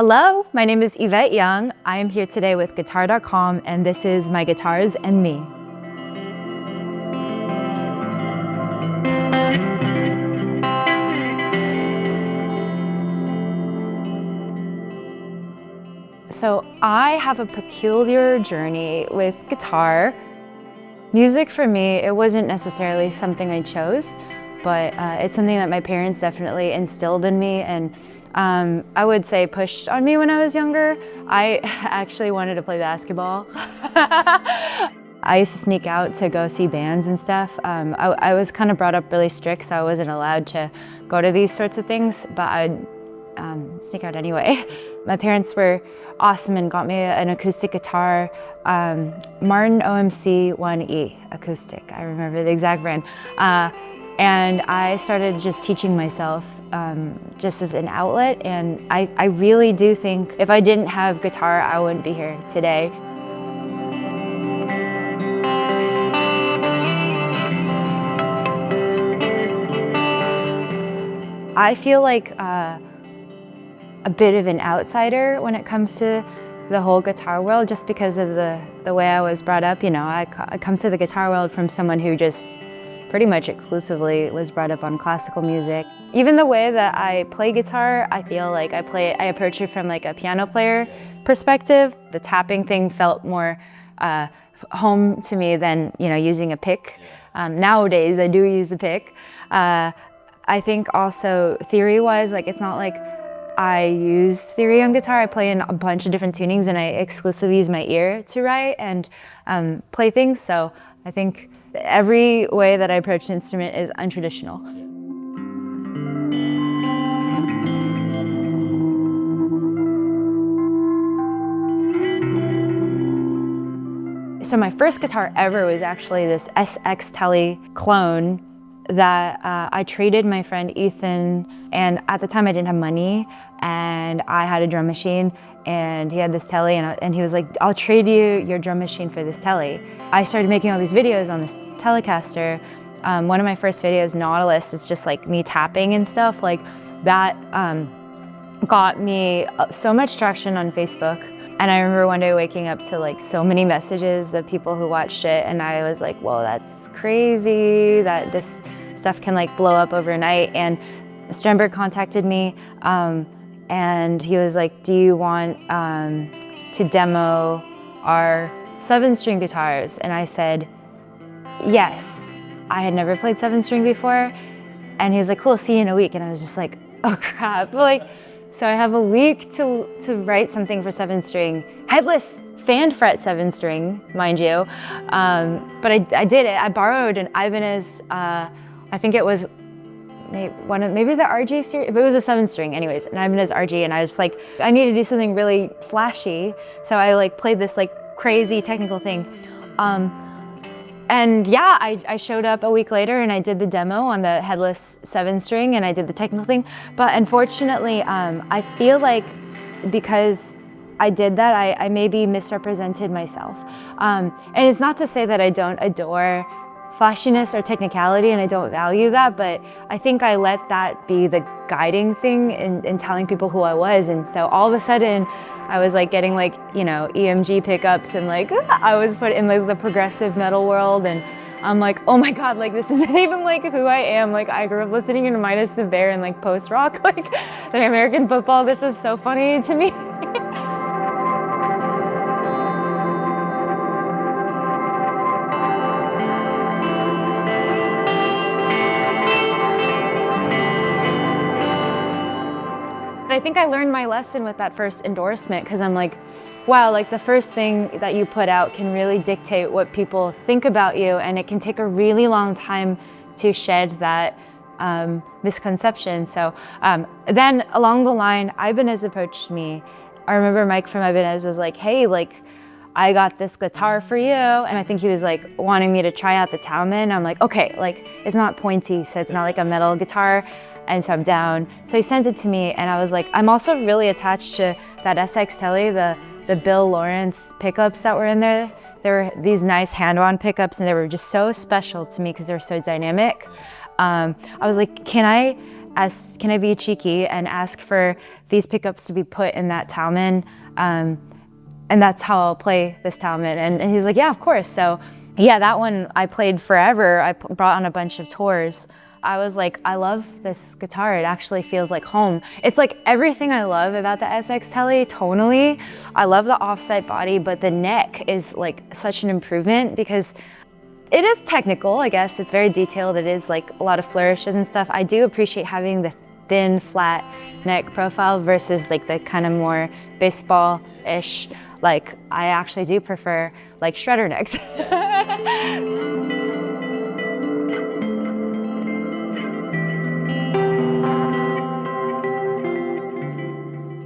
Hello, my name is Yvette Young. I am here today with Guitar.com and this is my guitars and me. So I have a peculiar journey with guitar. Music for me, it wasn't necessarily something I chose, but it's something that my parents definitely instilled in me and I would say pushed on me when I was younger. I actually wanted to play basketball. I used to sneak out to go see bands and stuff. I was kind of brought up really strict, so I wasn't allowed to go to these sorts of things, but I'd sneak out anyway. My parents were awesome and got me an acoustic guitar, Martin OMC 1E acoustic. I remember the exact brand. And I started just teaching myself just as an outlet, and I really do think if I didn't have guitar, I wouldn't be here today. I feel like a bit of an outsider when it comes to the whole guitar world, just because of the way I was brought up. You know, I come to the guitar world from someone who just pretty much exclusively was brought up on classical music. Even the way that I play guitar, I feel like I approach it from like a piano player perspective. The tapping thing felt more home to me than, you know, using a pick. Nowadays, I do use a pick. I think also theory-wise, like it's not like I use theory on guitar. I play in a bunch of different tunings and I exclusively use my ear to write and play things. So I think every way that I approach an instrument is untraditional. So my first guitar ever was actually this SX Tele clone that I traded my friend Ethan, and at the time I didn't have money and I had a drum machine and he had this Tele and he was like, I'll trade you your drum machine for this Tele. I started making all these videos on this Telecaster. One of my first videos, Nautilus, is just like me tapping and stuff like that. Got me so much traction on Facebook. And I remember one day waking up to like so many messages of people who watched it, and I was like, whoa, that's crazy that this stuff can like blow up overnight. And Strenberg contacted me and he was like, do you want to demo our 7-string guitars? And I said, yes. I had never played 7-string before. And he was like, cool, see you in a week. And I was just like, oh crap. Like, so I have a week to write something for 7-string, headless fan fret 7-string, mind you. But I did it. I borrowed an Ibanez, I think it was maybe the RG series, but it was a 7-string anyways, an Ibanez RG, and I was like, I need to do something really flashy. So I like played this like crazy technical thing. And yeah, I showed up a week later and I did the demo on the headless 7-string and I did the technical thing. But unfortunately, I feel like because I did that, I maybe misrepresented myself. And it's not to say that I don't adore flashiness or technicality and I don't value that, but I think I let that be the guiding thing in telling people who I was. And so all of a sudden I was like getting like, you know, EMG pickups and like I was put in like the progressive metal world, and I'm like, oh my God, like this isn't even like who I am. Like I grew up listening to Minus the Bear and like post rock, like the American football. This is so funny to me. I think I learned my lesson with that first endorsement, because I'm like, wow, like the first thing that you put out can really dictate what people think about you, and it can take a really long time to shed that misconception. So then along the line, Ibanez approached me. I remember Mike from Ibanez was like, hey, like I got this guitar for you. And I think he was like wanting me to try out the Talman. I'm like, okay, like it's not pointy, so it's not like a metal guitar. And so I'm down. So he sent it to me and I was like, I'm also really attached to that SX Tele, the Bill Lawrence pickups that were in there. There were these nice hand-on pickups and they were just so special to me because they were so dynamic. I was like, can I can I be cheeky and ask for these pickups to be put in that Talman? And that's how I'll play this Talman. And he's like, yeah, of course. So yeah, that one I played forever. I brought on a bunch of tours. I was like, I love this guitar. It actually feels like home. It's like everything I love about the SX Tele tonally. I love the offside body, but the neck is like such an improvement because it is technical, I guess. It's very detailed. It is like a lot of flourishes and stuff. I do appreciate having the thin, flat neck profile versus like the kind of more baseball-ish. Like, I actually do prefer like shredder necks.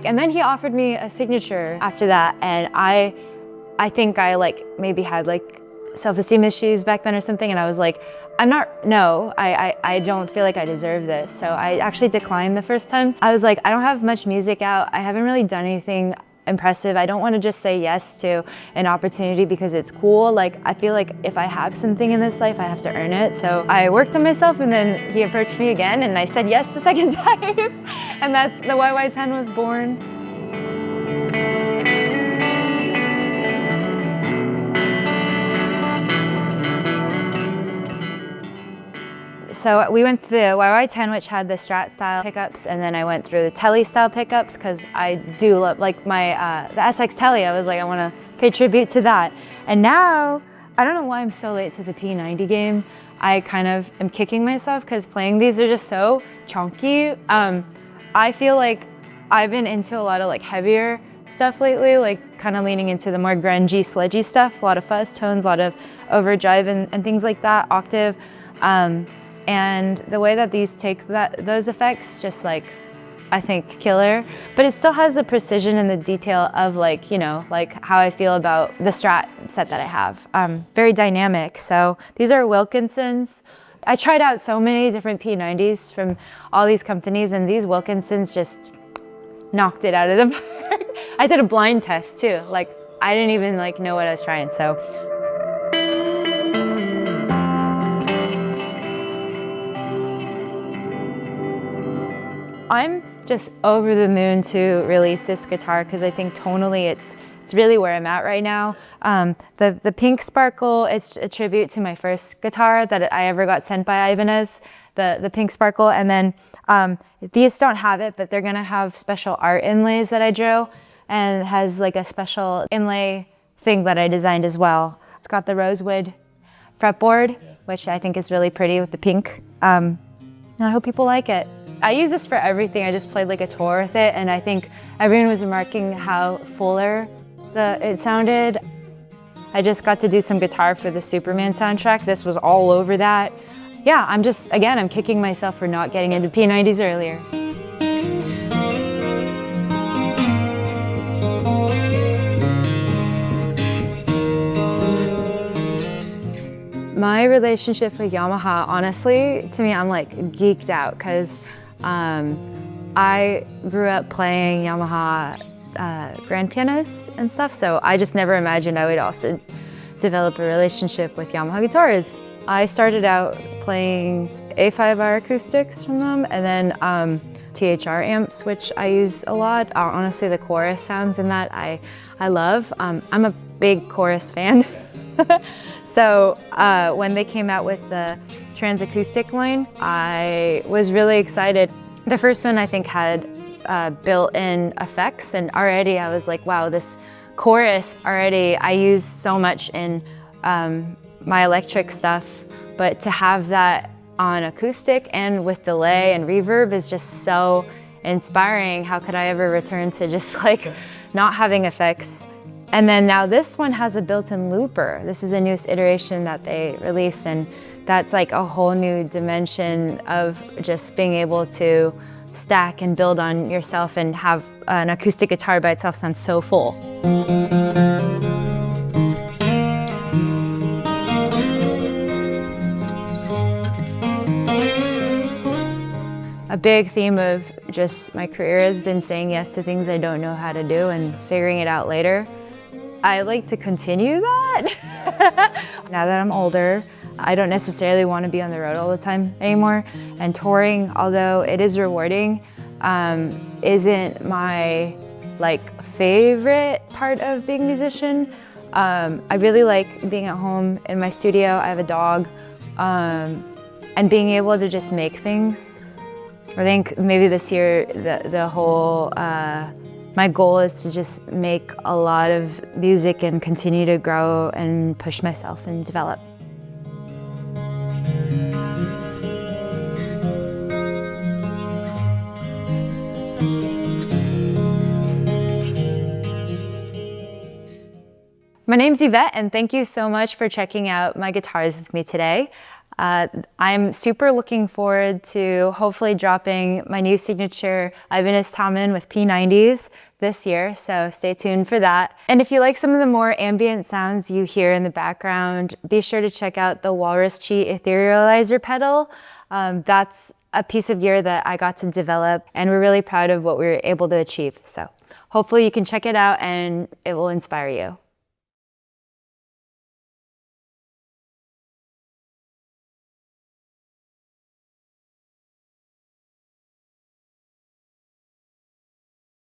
And then he offered me a signature after that, and I think I like maybe had like self-esteem issues back then or something, and I was like, I don't feel like I deserve this. So I actually declined the first time. I was like, I don't have much music out. I haven't really done anything impressive. I don't want to just say yes to an opportunity because it's cool. Like, I feel like if I have something in this life, I have to earn it. So I worked on myself, and then he approached me again, and I said yes the second time. And that's the YY10 was born. So we went through the YY10, which had the Strat style pickups, and then I went through the Tele style pickups because I do love, like my the SX Tele. I was like, I want to pay tribute to that. And now, I don't know why I'm so late to the P90 game. I kind of am kicking myself because playing these are just so chunky. I feel like I've been into a lot of like heavier stuff lately, like kind of leaning into the more grungy, sludgy stuff. A lot of fuzz tones, a lot of overdrive and things like that, octave. And the way that these take those effects, just like, I think killer. But it still has the precision and the detail of like, you know, like how I feel about the Strat set that I have. Very dynamic. So these are Wilkinsons. I tried out so many different P90s from all these companies, and these Wilkinsons just knocked it out of the park. I did a blind test too. Like, I didn't even like know what I was trying, so. I'm just over the moon to release this guitar because I think tonally it's really where I'm at right now. The pink sparkle, it's a tribute to my first guitar that I ever got sent by Ibanez, the pink sparkle. And then these don't have it, but they're gonna have special art inlays that I drew, and it has like a special inlay thing that I designed as well. It's got the rosewood fretboard, which I think is really pretty with the pink. And I hope people like it. I use this for everything. I just played like a tour with it, and I think everyone was remarking how fuller it sounded. I just got to do some guitar for the Superman soundtrack. This was all over that. Yeah, I'm kicking myself for not getting into P90s earlier. My relationship with Yamaha, honestly, to me, I'm like geeked out because I grew up playing Yamaha grand pianos and stuff, so I just never imagined I would also develop a relationship with Yamaha guitars. I started out playing A5R acoustics from them, and then THR amps, which I use a lot. Honestly, the chorus sounds in that I love. I'm a big chorus fan. So when they came out with the trans acoustic line, I was really excited. The first one I think had built-in effects, and already I was like, wow, this chorus already I use so much in my electric stuff, but to have that on acoustic and with delay and reverb is just so inspiring. How could I ever return to just like not having effects? And then now this one has a built-in looper. This is the newest iteration that they released, and that's like a whole new dimension of just being able to stack and build on yourself and have an acoustic guitar by itself sound so full. A big theme of just my career has been saying yes to things I don't know how to do and figuring it out later. I like to continue that. Now that I'm older, I don't necessarily want to be on the road all the time anymore. And touring, although it is rewarding, isn't my favorite part of being a musician. I really like being at home in my studio. I have a dog, and being able to just make things. I think maybe this year my goal is to just make a lot of music and continue to grow and push myself and develop. My name's Yvette, and thank you so much for checking out my guitars with me today. I'm super looking forward to hopefully dropping my new signature Ibanez Taman with P90s this year, so stay tuned for that. And if you like some of the more ambient sounds you hear in the background, be sure to check out the Walrus Chi Etherealizer pedal. That's a piece of gear that I got to develop, and we're really proud of what we were able to achieve. So hopefully you can check it out and it will inspire you.